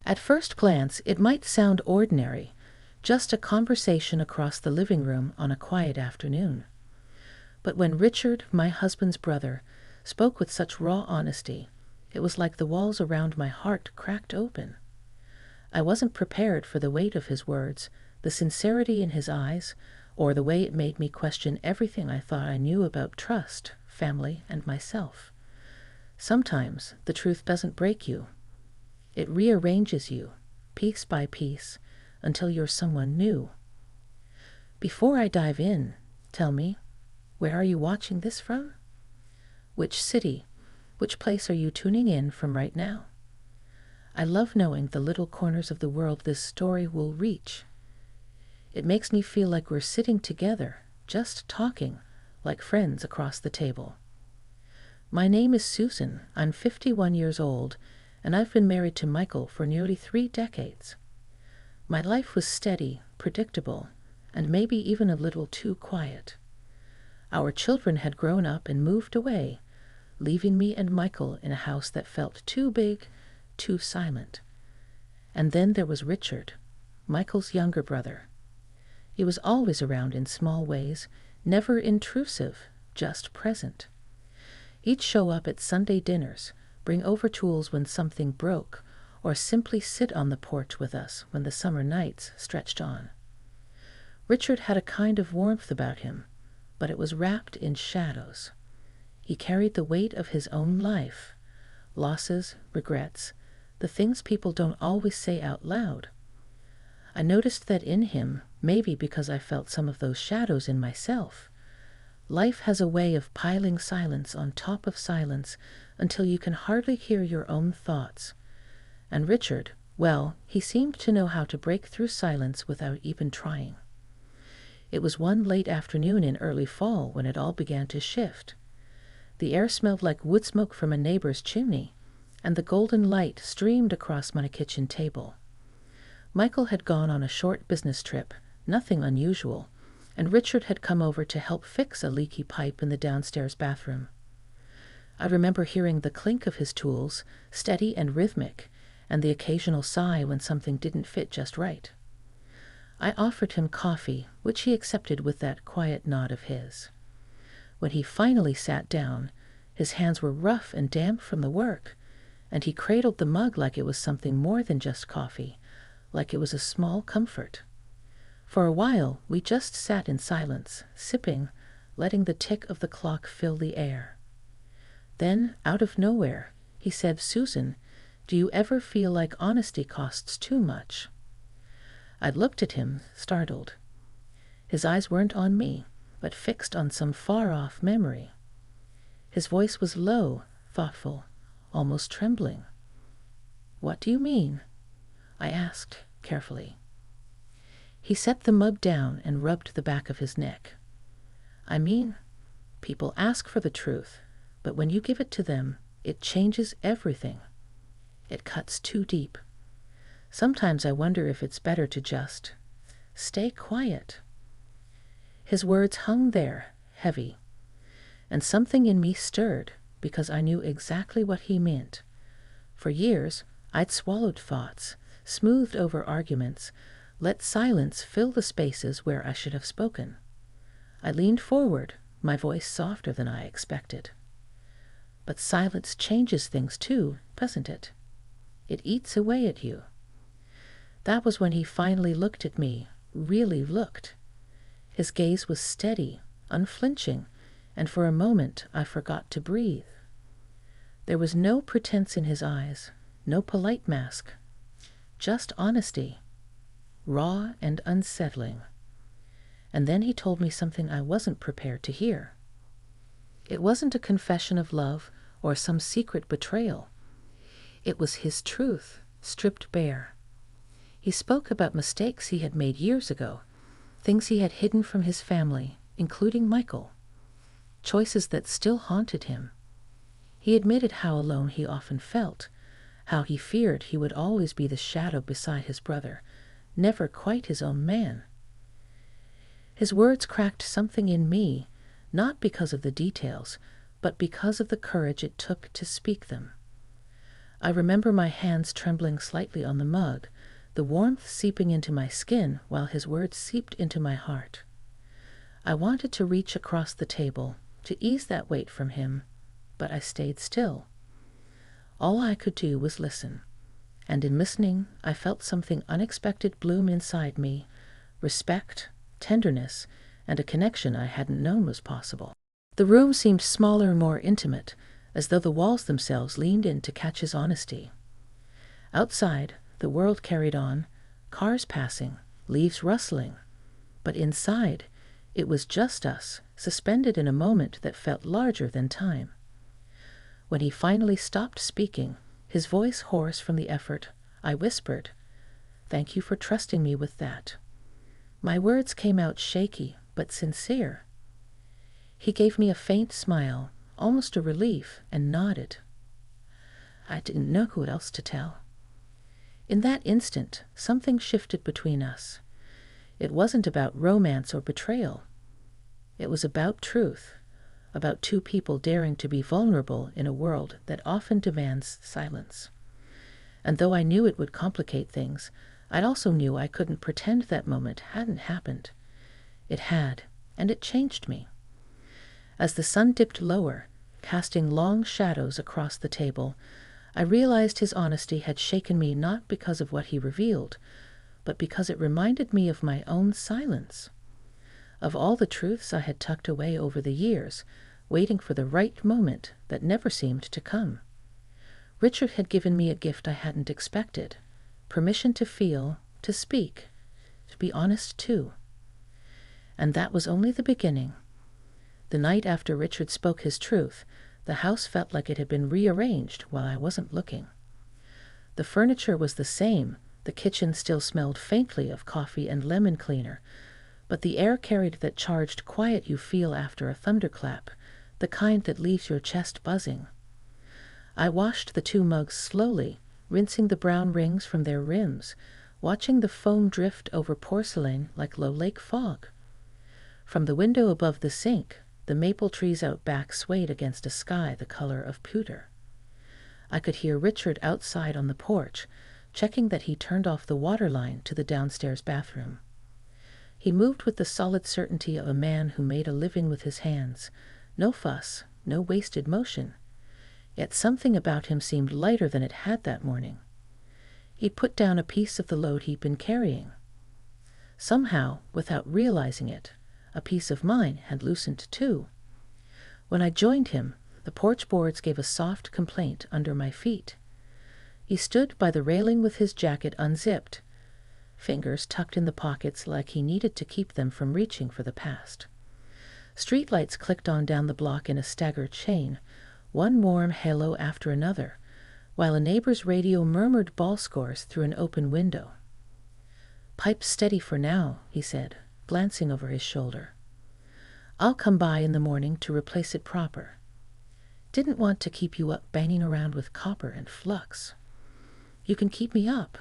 At first glance, it might sound ordinary, just a conversation across the living room on a quiet afternoon. But when Richard, my husband's brother, spoke with such raw honesty, it was like the walls around my heart cracked open. I wasn't prepared for the weight of his words, the sincerity in his eyes, or the way it made me question everything I thought I knew about trust, family, and myself. Sometimes the truth doesn't break you. It rearranges you, piece by piece, until you're someone new. Before I dive in, tell me, where are you watching this from? Which city, which place are you tuning in from right now? I love knowing the little corners of the world this story will reach. It makes me feel like we're sitting together, just talking, like friends across the table. My name is Susan. I'm 51 years old, and I've been married to Michael for nearly 3 decades. My life was steady, predictable, and maybe even a little too quiet. Our children had grown up and moved away, leaving me and Michael in a house that felt too big, too silent. And then there was Richard, Michael's younger brother. He was always around in small ways, never intrusive, just present. He'd show up at Sunday dinners, bring over tools when something broke, or simply sit on the porch with us when the summer nights stretched on. Richard had a kind of warmth about him, but it was wrapped in shadows. He carried the weight of his own life, losses, regrets, the things people don't always say out loud. I noticed that in him, maybe because I felt some of those shadows in myself. Life has a way of piling silence on top of silence until you can hardly hear your own thoughts. And Richard, well, he seemed to know how to break through silence without even trying. It was one late afternoon in early fall when it all began to shift. The air smelled like wood smoke from a neighbor's chimney, and the golden light streamed across my kitchen table. Michael had gone on a short business trip, nothing unusual, and Richard had come over to help fix a leaky pipe in the downstairs bathroom. I remember hearing the clink of his tools, steady and rhythmic, and the occasional sigh when something didn't fit just right. I offered him coffee, which he accepted with that quiet nod of his. When he finally sat down, his hands were rough and damp from the work, and he cradled the mug like it was something more than just coffee, like it was a small comfort. For a while, we just sat in silence, sipping, letting the tick of the clock fill the air. Then, out of nowhere, he said, "Susan, do you ever feel like honesty costs too much?" I looked at him, startled. His eyes weren't on me, but fixed on some far-off memory. His voice was low, thoughtful, almost trembling. "What do you mean?" I asked, carefully. He set the mug down and rubbed the back of his neck. "I mean, people ask for the truth, but when you give it to them, it changes everything. It cuts too deep. Sometimes I wonder if it's better to just stay quiet." His words hung there, heavy, and something in me stirred because I knew exactly what he meant. For years, I'd swallowed thoughts, smoothed over arguments, let silence fill the spaces where I should have spoken. I leaned forward, my voice softer than I expected. But silence changes things too, doesn't it? It eats away at you. That was when he finally looked at me, really looked. His gaze was steady, unflinching, and for a moment I forgot to breathe. There was no pretense in his eyes, no polite mask, just honesty, raw and unsettling. And then he told me something I wasn't prepared to hear. It wasn't a confession of love or some secret betrayal. It was his truth, stripped bare. He spoke about mistakes he had made years ago, things he had hidden from his family, including Michael, choices that still haunted him. He admitted how alone he often felt, how he feared he would always be the shadow beside his brother, never quite his own man. His words cracked something in me, not because of the details, but because of the courage it took to speak them. I remember my hands trembling slightly on the mug, the warmth seeping into my skin while his words seeped into my heart. I wanted to reach across the table, to ease that weight from him, but I stayed still. All I could do was listen, and in listening I felt something unexpected bloom inside me, respect, tenderness, and a connection I hadn't known was possible. The room seemed smaller and more intimate, as though the walls themselves leaned in to catch his honesty. Outside, the world carried on, cars passing, leaves rustling. But inside, it was just us, suspended in a moment that felt larger than time. When he finally stopped speaking, his voice hoarse from the effort, I whispered, "Thank you for trusting me with that." My words came out shaky, but sincere. He gave me a faint smile, almost a relief, and nodded. I didn't know who else to tell. In that instant, something shifted between us. It wasn't about romance or betrayal. It was about truth, about two people daring to be vulnerable in a world that often demands silence. And though I knew it would complicate things, I also knew I couldn't pretend that moment hadn't happened. It had, and it changed me. As the sun dipped lower, casting long shadows across the table, I realized his honesty had shaken me not because of what he revealed, but because it reminded me of my own silence, of all the truths I had tucked away over the years, waiting for the right moment that never seemed to come. Richard had given me a gift I hadn't expected, permission to feel, to speak, to be honest too. And that was only the beginning. The night after Richard spoke his truth, the house felt like it had been rearranged while I wasn't looking. The furniture was the same, the kitchen still smelled faintly of coffee and lemon cleaner, but the air carried that charged quiet you feel after a thunderclap, the kind that leaves your chest buzzing. I washed the two mugs slowly, rinsing the brown rings from their rims, watching the foam drift over porcelain like low lake fog. From the window above the sink, the maple trees out back swayed against a sky the color of pewter. I could hear Richard outside on the porch, checking that he turned off the water line to the downstairs bathroom. He moved with the solid certainty of a man who made a living with his hands. No fuss, no wasted motion. Yet something about him seemed lighter than it had that morning. He'd put down a piece of the load he'd been carrying. Somehow, without realizing it, a piece of mine had loosened too. When I joined him, the porch boards gave a soft complaint under my feet. He stood by the railing with his jacket unzipped, fingers tucked in the pockets like he needed to keep them from reaching for the past. Streetlights clicked on down the block in a staggered chain, one warm halo after another, while a neighbor's radio murmured ball scores through an open window. "Pipe steady for now," he said, glancing over his shoulder. "I'll come by in the morning to replace it proper. Didn't want to keep you up banging around with copper and flux." "You can keep me up,"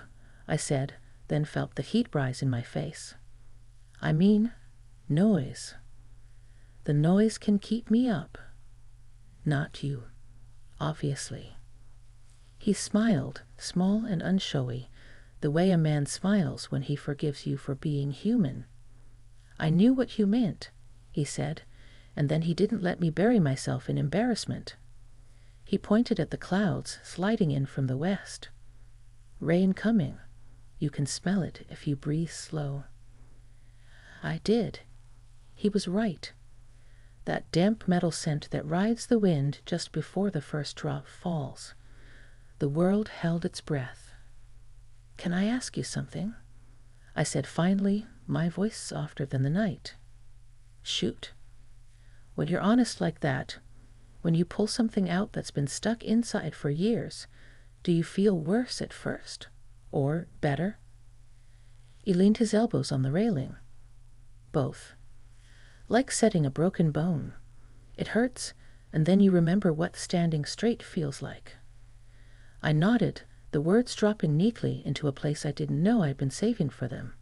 I said, then felt the heat rise in my face. "I mean, noise. The noise can keep me up. Not you, obviously." He smiled, small and unshowy, the way a man smiles when he forgives you for being human. "I knew what you meant," he said, and then he didn't let me bury myself in embarrassment. He pointed at the clouds sliding in from the west. "Rain coming. You can smell it if you breathe slow." I did. He was right. That damp metal scent that rides the wind just before the first drop falls. The world held its breath. "Can I ask you something?" I said finally, my voice softer than the night. "Shoot." When you're honest like that, when you pull something out that's been stuck inside for years, do you feel worse at first? Or better? He leaned his elbows on the railing. "Both. Like setting a broken bone. It hurts, and then you remember what standing straight feels like." I nodded, the words dropping neatly into a place I didn't know I'd been saving for them.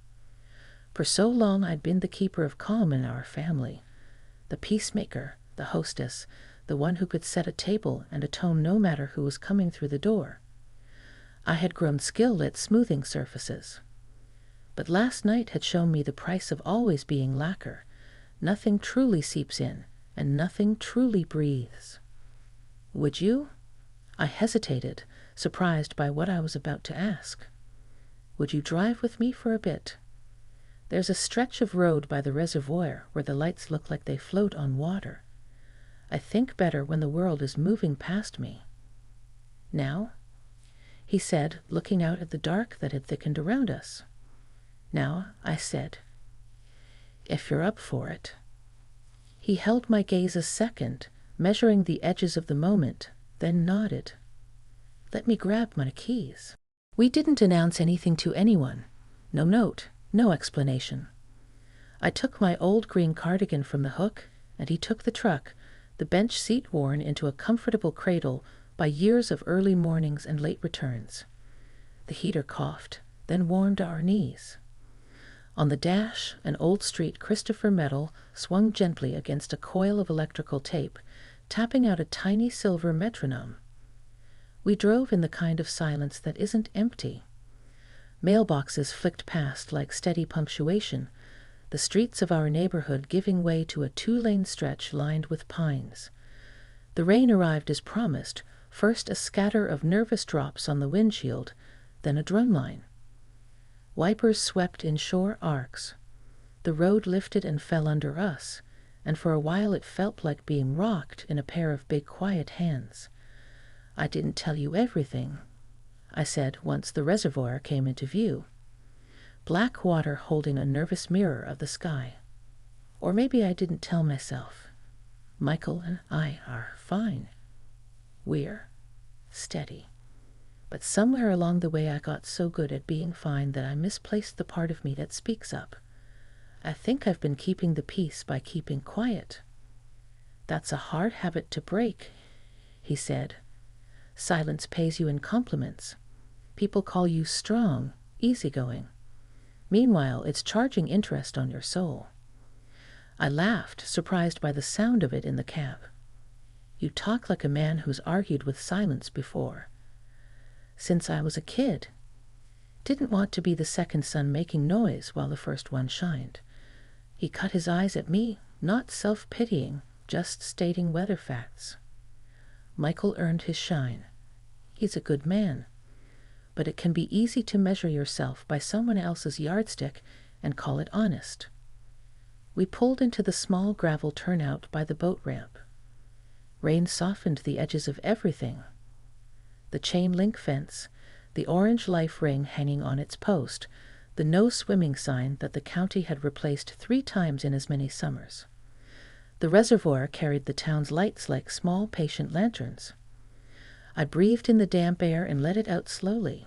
For so long I'd been the keeper of calm in our family, the peacemaker, the hostess, the one who could set a table and a tone no matter who was coming through the door. I had grown skilled at smoothing surfaces. But last night had shown me the price of always being lacquer. Nothing truly seeps in, and nothing truly breathes. Would you? I hesitated, surprised by what I was about to ask. Would you drive with me for a bit? There's a stretch of road by the reservoir where the lights look like they float on water. I think better when the world is moving past me. Now? He said, looking out at the dark that had thickened around us. Now, I said, if you're up for it. He held my gaze a second, measuring the edges of the moment, then nodded. Let me grab my keys. We didn't announce anything to anyone. No note, no explanation. I took my old green cardigan from the hook, and he took the truck, the bench seat worn into a comfortable cradle by years of early mornings and late returns. The heater coughed, then warmed our knees. On the dash, an old street Christopher metal swung gently against a coil of electrical tape, tapping out a tiny silver metronome. We drove in the kind of silence that isn't empty. Mailboxes flicked past like steady punctuation, the streets of our neighborhood giving way to a 2-lane stretch lined with pines. The rain arrived as promised, first a scatter of nervous drops on the windshield, then a drumline. Wipers swept in shore arcs. The road lifted and fell under us, and for a while it felt like being rocked in a pair of big quiet hands. I didn't tell you everything, I said once the reservoir came into view. Black water holding a nervous mirror of the sky. Or maybe I didn't tell myself. Michael and I are fine. We're steady. But somewhere along the way I got so good at being fine that I misplaced the part of me that speaks up. I think I've been keeping the peace by keeping quiet. That's a hard habit to break, he said. Silence pays you in compliments. People call you strong, easygoing. Meanwhile, it's charging interest on your soul. I laughed, surprised by the sound of it in the cab. You talk like a man who's argued with silence before. Since I was a kid. Didn't want to be the second sun making noise while the first one shined. He cut his eyes at me, not self-pitying, just stating weather facts. Michael earned his shine. He's a good man. But it can be easy to measure yourself by someone else's yardstick and call it honest. We pulled into the small gravel turnout by the boat ramp. Rain softened the edges of everything. The chain-link fence, the orange life ring hanging on its post, the no swimming sign that the county had replaced 3 times in as many summers. The reservoir carried the town's lights like small, patient lanterns. I breathed in the damp air and let it out slowly.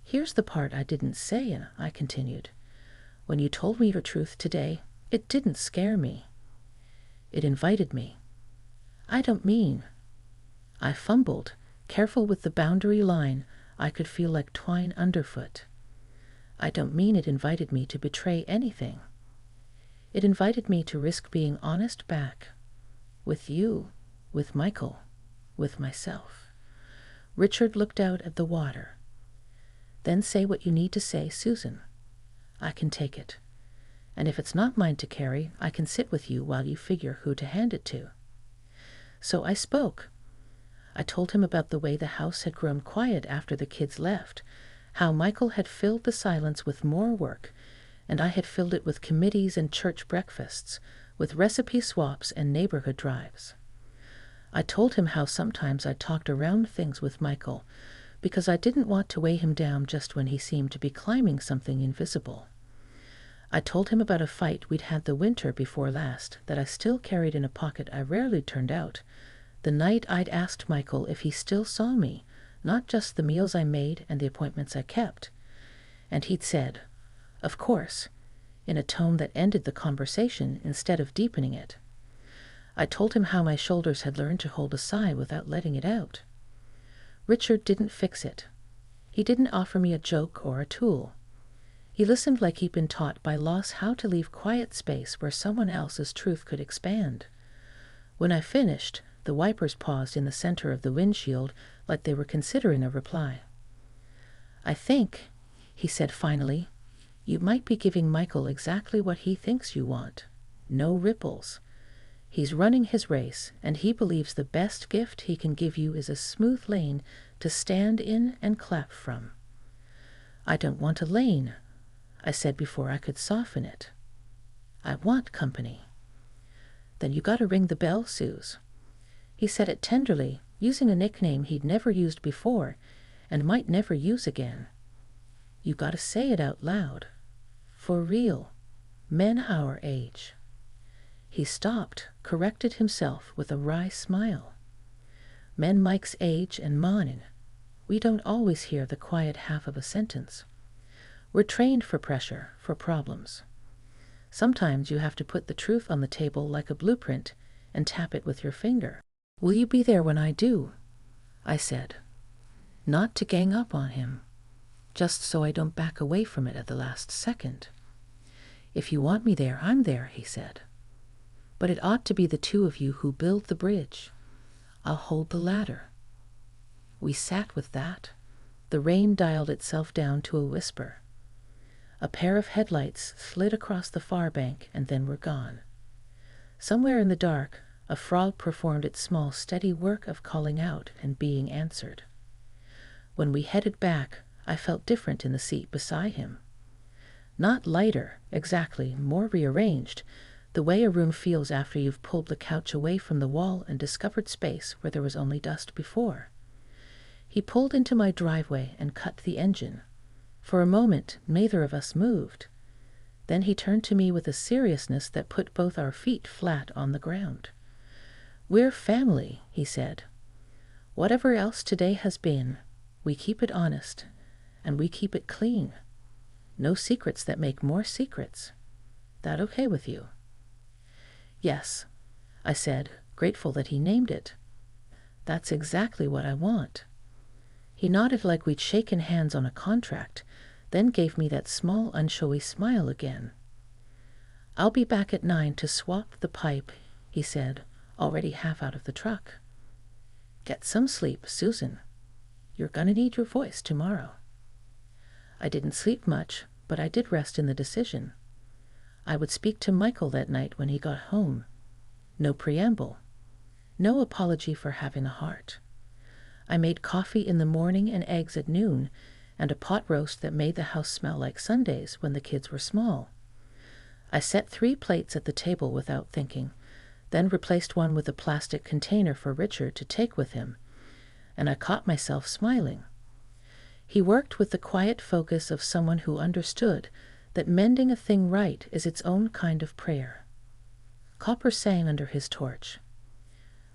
Here's the part I didn't say, I continued. When you told me your truth today, it didn't scare me. It invited me. I don't mean. I fumbled, careful with the boundary line. I could feel like twine underfoot. I don't mean it invited me to betray anything. It invited me to risk being honest back. With you, with Michael, with myself. Richard looked out at the water. Then say what you need to say, Susan. I can take it. And if it's not mine to carry, I can sit with you while you figure who to hand it to. So I spoke. I told him about the way the house had grown quiet after the kids left, how Michael had filled the silence with more work, and I had filled it with committees and church breakfasts, with recipe swaps and neighborhood drives. I told him how sometimes I talked around things with Michael, because I didn't want to weigh him down just when he seemed to be climbing something invisible. I told him about a fight we'd had the winter before last that I still carried in a pocket I rarely turned out, the night I'd asked Michael if he still saw me, not just the meals I made and the appointments I kept. And he'd said, "Of course," in a tone that ended the conversation instead of deepening it. I told him how my shoulders had learned to hold a sigh without letting it out. Richard didn't fix it. He didn't offer me a joke or a tool. He listened like he'd been taught by loss how to leave quiet space where someone else's truth could expand. When I finished, the wipers paused in the center of the windshield like they were considering a reply. "I think," he said finally, "you might be giving Michael exactly what he thinks you want. No ripples. He's running his race, and he believes the best gift he can give you is a smooth lane to stand in and clap from." "I don't want a lane," I said before I could soften it. "I want company." "Then you gotta ring the bell, Suze." He said it tenderly, using a nickname he'd never used before and might never use again. "You gotta say it out loud. For real. Men our age." He stopped, corrected himself with a wry smile. "Men Mike's age and mine. We don't always hear the quiet half of a sentence. We're trained for pressure, for problems. Sometimes you have to put the truth on the table like a blueprint and tap it with your finger." "Will you be there when I do?" I said. Not to gang up on him, just so I don't back away from it at the last second. "If you want me there, I'm there," he said. "But it ought to be the two of you who build the bridge. I'll hold the ladder." We sat with that. The rain dialed itself down to a whisper. A pair of headlights slid across the far bank and then were gone. Somewhere in the dark, a frog performed its small, steady work of calling out and being answered. When we headed back, I felt different in the seat beside him. Not lighter, exactly, more rearranged, the way a room feels after you've pulled the couch away from the wall and discovered space where there was only dust before. He pulled into my driveway and cut the engine. For a moment, neither of us moved. Then he turned to me with a seriousness that put both our feet flat on the ground. "We're family," he said. "Whatever else today has been, we keep it honest, and we keep it clean. No secrets that make more secrets. That okay with you?" "Yes," I said, grateful that he named it. "That's exactly what I want." He nodded like we'd shaken hands on a contract, then gave me that small, unshowy smile again. "I'll be back at 9 to swap the pipe," he said, already half out of the truck. "Get some sleep, Susan. You're gonna need your voice tomorrow." I didn't sleep much, but I did rest in the decision. I would speak to Michael that night when he got home. No preamble. No apology for having a heart. I made coffee in the morning and eggs at noon, and a pot roast that made the house smell like Sundays when the kids were small. I set 3 plates at the table without thinking, then replaced one with a plastic container for Richard to take with him, and I caught myself smiling. He worked with the quiet focus of someone who understood that mending a thing right is its own kind of prayer. Copper sang under his torch.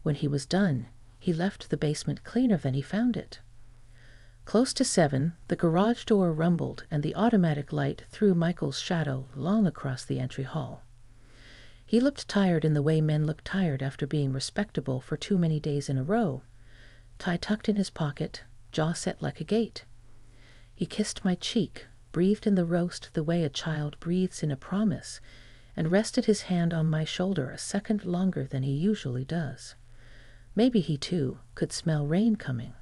When he was done, he left the basement cleaner than he found it. Close to 7, the garage door rumbled and the automatic light threw Michael's shadow long across the entry hall. He looked tired in the way men look tired after being respectable for too many days in a row, tie tucked in his pocket, jaw set like a gate. He kissed my cheek, breathed in the roast the way a child breathes in a promise, and rested his hand on my shoulder a second longer than he usually does. Maybe he, too, could smell rain coming.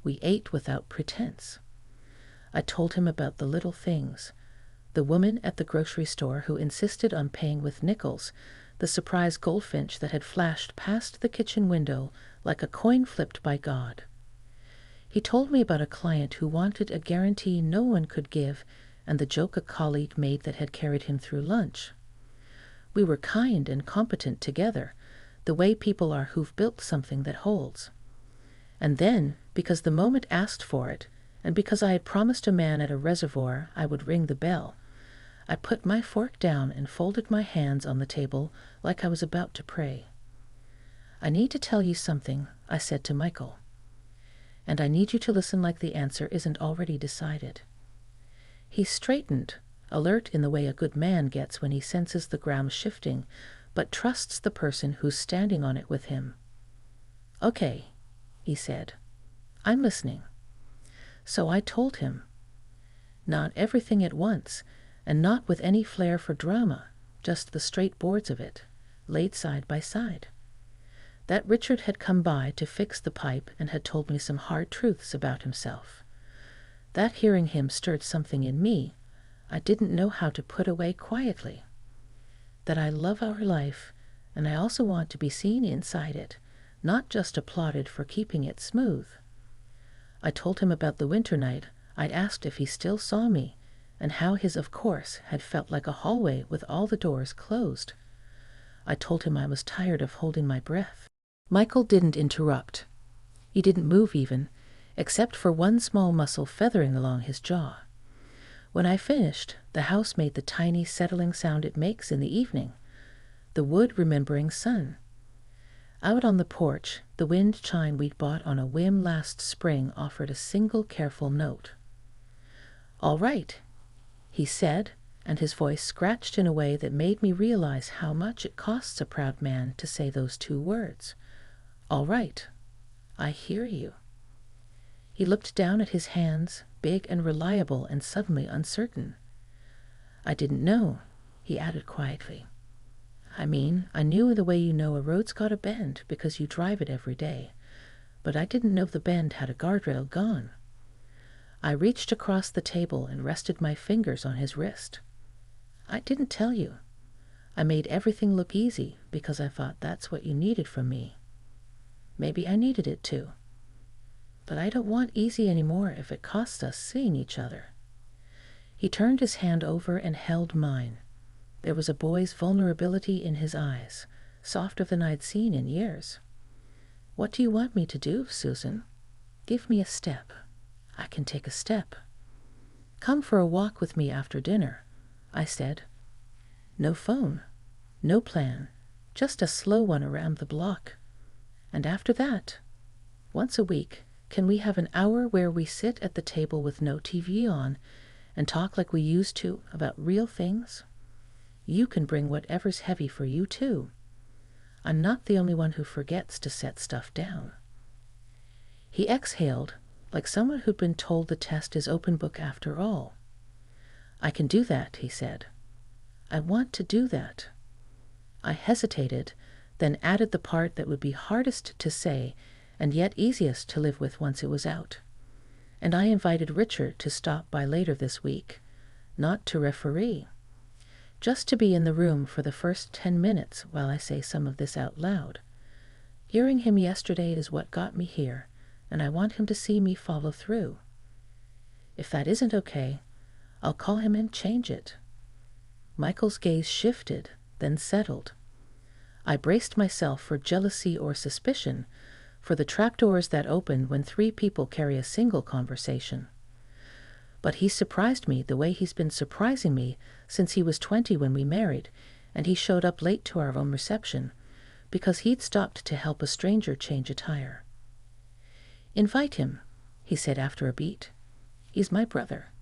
We ate without pretense. I told him about the little things, the woman at the grocery store who insisted on paying with nickels, the surprise goldfinch that had flashed past the kitchen window like a coin flipped by God. He told me about a client who wanted a guarantee no one could give and the joke a colleague made that had carried him through lunch. We were kind and competent together, the way people are who've built something that holds. And then, because the moment asked for it, and because I had promised a man at a reservoir I would ring the bell, I put my fork down and folded my hands on the table like I was about to pray. "I need to tell you something," I said to Michael. "And I need you to listen like the answer isn't already decided." He straightened, alert in the way a good man gets when he senses the ground shifting, but trusts the person who's standing on it with him. "Okay," he said. "I'm listening." So I told him. Not everything at once, and not with any flair for drama, just the straight boards of it, laid side by side. That Richard had come by to fix the pipe and had told me some hard truths about himself. That hearing him stirred something in me I didn't know how to put away quietly. That I love our life, and I also want to be seen inside it, not just applauded for keeping it smooth. I told him about the winter night I'd asked if he still saw me, and how his of course had felt like a hallway with all the doors closed. I told him I was tired of holding my breath. Michael didn't interrupt. He didn't move even, except for one small muscle feathering along his jaw. When I finished, the house made the tiny settling sound it makes in the evening, the wood remembering sun. Out on the porch, the wind chime we'd bought on a whim last spring offered a single careful note. "All right," he said, and his voice scratched in a way that made me realize how much it costs a proud man to say those two words. "All right. I hear you." He looked down at his hands, big and reliable and suddenly uncertain. "I didn't know," he added quietly. "I mean, I knew the way you know a road's got a bend because you drive it every day, but I didn't know the bend had a guardrail gone." I reached across the table and rested my fingers on his wrist. "I didn't tell you. I made everything look easy because I thought that's what you needed from me. Maybe I needed it too. But I don't want easy anymore if it costs us seeing each other." He turned his hand over and held mine. There was a boy's vulnerability in his eyes, softer than I'd seen in years. "What do you want me to do, Susan? Give me a step. I can take a step." "Come for a walk with me after dinner," I said. "No phone, no plan, just a slow one around the block. And after that, once a week, can we have an hour where we sit at the table with no TV on and talk like we used to about real things? You can bring whatever's heavy for you, too. I'm not the only one who forgets to set stuff down." He exhaled, like someone who'd been told the test is open book after all. "I can do that," he said. "I want to do that." I hesitated, then added the part that would be hardest to say and yet easiest to live with once it was out. "And I invited Richard to stop by later this week, not to referee, just to be in the room for the first 10 minutes while I say some of this out loud. Hearing him yesterday is what got me here, and I want him to see me follow through. If that isn't okay, I'll call him and change it." Michael's gaze shifted, then settled. I braced myself for jealousy or suspicion, for the trapdoors that open when 3 people carry a single conversation. But he surprised me the way he's been surprising me since he was 20 when we married, and he showed up late to our own reception, because he'd stopped to help a stranger change a tire. "Invite him," he said after a beat. "He's my brother.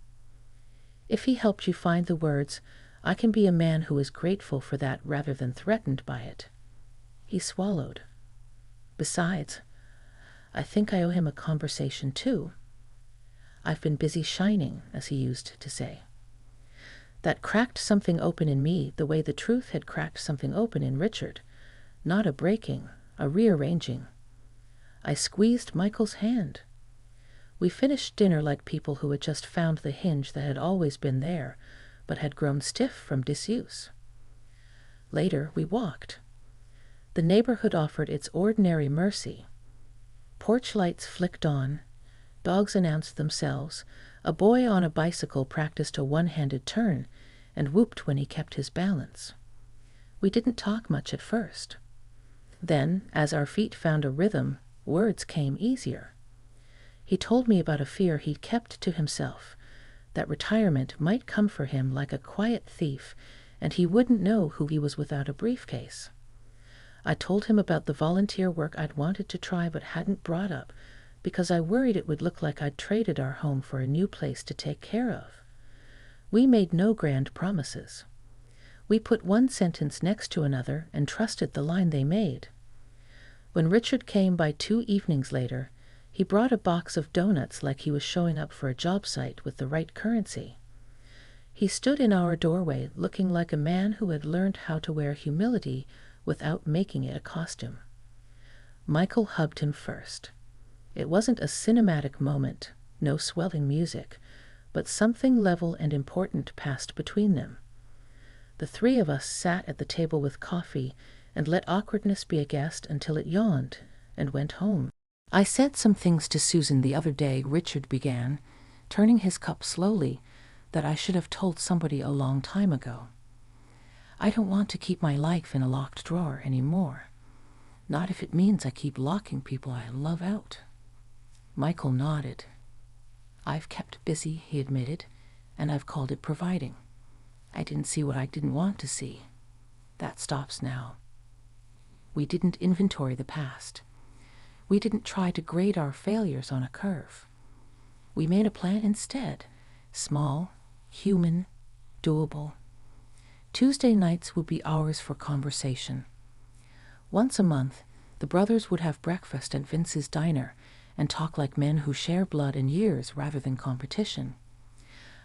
If he helped you find the words, I can be a man who is grateful for that rather than threatened by it." He swallowed. "Besides, I think I owe him a conversation too. I've been busy shining," as he used to say. That cracked something open in me the way the truth had cracked something open in Richard. Not a breaking, a rearranging. I squeezed Michael's hand. We finished dinner like people who had just found the hinge that had always been there, but had grown stiff from disuse. Later, we walked. The neighborhood offered its ordinary mercy. Porch lights flicked on, dogs announced themselves, a boy on a bicycle practiced a one-handed turn and whooped when he kept his balance. We didn't talk much at first. Then, as our feet found a rhythm, words came easier. He told me about a fear he'd kept to himself, that retirement might come for him like a quiet thief, and he wouldn't know who he was without a briefcase. I told him about the volunteer work I'd wanted to try but hadn't brought up, because I worried it would look like I'd traded our home for a new place to take care of. We made no grand promises. We put one sentence next to another and trusted the line they made. When Richard came by 2 evenings later, he brought a box of donuts like he was showing up for a job site with the right currency. He stood in our doorway looking like a man who had learned how to wear humility without making it a costume. Michael hugged him first. It wasn't a cinematic moment, no swelling music, but something level and important passed between them. The three of us sat at the table with coffee and let awkwardness be a guest until it yawned and went home. "I said some things to Susan the other day," Richard began, turning his cup slowly, "that I should have told somebody a long time ago. I don't want to keep my life in a locked drawer anymore. Not if it means I keep locking people I love out." Michael nodded. "I've kept busy," he admitted, "and I've called it providing. I didn't see what I didn't want to see. That stops now. We didn't inventory the past. We didn't try to grade our failures on a curve. We made a plan instead, small, human, doable. Tuesday nights would be ours for conversation. Once a month, the brothers would have breakfast at Vince's diner and talk like men who share blood and years rather than competition.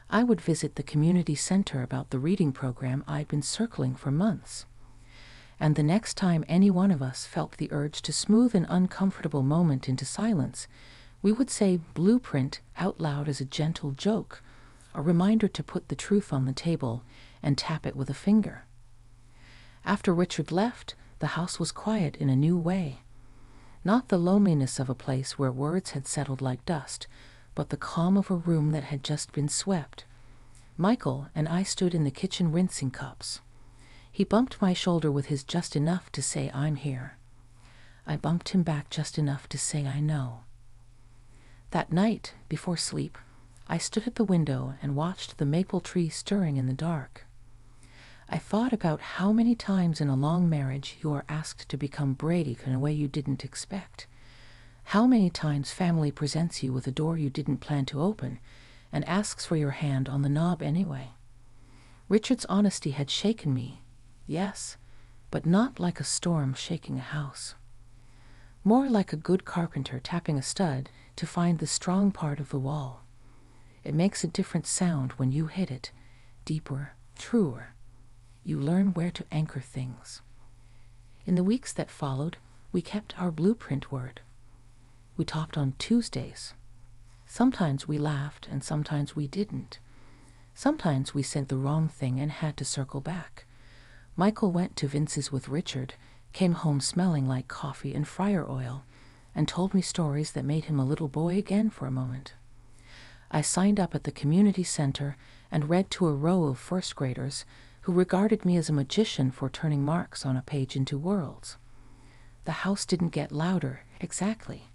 I would visit the community center about the reading program I'd been circling for months. And the next time any one of us felt the urge to smooth an uncomfortable moment into silence, we would say blueprint out loud as a gentle joke, a reminder to put the truth on the table and tap it with a finger. After Richard left, the house was quiet in a new way. Not the loneliness of a place where words had settled like dust, but the calm of a room that had just been swept. Michael and I stood in the kitchen rinsing cups. He bumped my shoulder with his just enough to say, "I'm here." I bumped him back just enough to say, "I know." That night, before sleep, I stood at the window and watched the maple tree stirring in the dark. I thought about how many times in a long marriage you are asked to become brave in a way you didn't expect. How many times family presents you with a door you didn't plan to open and asks for your hand on the knob anyway. Richard's honesty had shaken me, yes, but not like a storm shaking a house. More like a good carpenter tapping a stud to find the strong part of the wall. It makes a different sound when you hit it, deeper, truer. You learn where to anchor things. In the weeks that followed, we kept our blueprint word. We talked on Tuesdays. Sometimes we laughed and sometimes we didn't. Sometimes we said the wrong thing and had to circle back. Michael went to Vince's with Richard, came home smelling like coffee and fryer oil, and told me stories that made him a little boy again for a moment. I signed up at the community center and read to a row of first graders who regarded me as a magician for turning marks on a page into worlds. The house didn't get louder, exactly.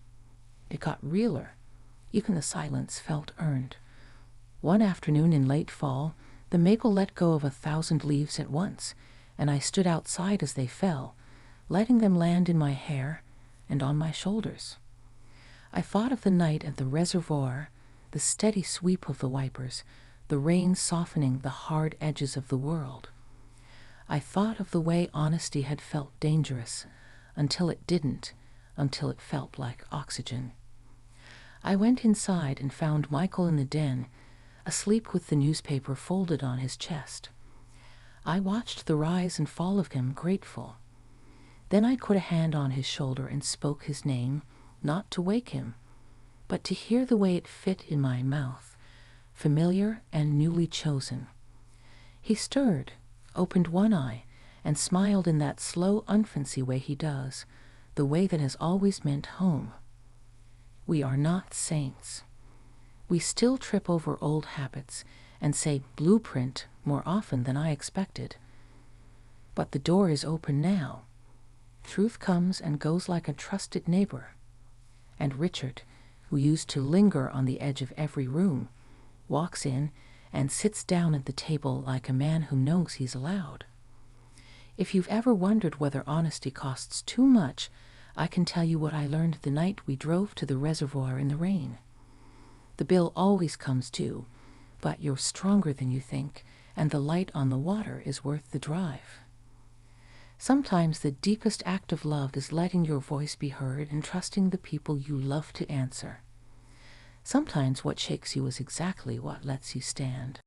It got realer. Even the silence felt earned. One afternoon in late fall, the maple let go of 1,000 leaves at once, and I stood outside as they fell, letting them land in my hair and on my shoulders. I thought of the night at the reservoir, the steady sweep of the wipers, the rain softening the hard edges of the world. I thought of the way honesty had felt dangerous, until it didn't, until it felt like oxygen. I went inside and found Michael in the den, asleep with the newspaper folded on his chest. I watched the rise and fall of him, grateful. Then I put a hand on his shoulder and spoke his name, not to wake him, but to hear the way it fit in my mouth, familiar and newly chosen. He stirred, opened one eye, and smiled in that slow infancy way he does, the way that has always meant home. We are not saints. We still trip over old habits and say blueprint more often than I expected. But the door is open now. Truth comes and goes like a trusted neighbor. And Richard, who used to linger on the edge of every room, walks in and sits down at the table like a man who knows he's allowed. If you've ever wondered whether honesty costs too much, I can tell you what I learned the night we drove to the reservoir in the rain. The bill always comes due, but you're stronger than you think, and the light on the water is worth the drive. Sometimes the deepest act of love is letting your voice be heard and trusting the people you love to answer. Sometimes what shakes you is exactly what lets you stand.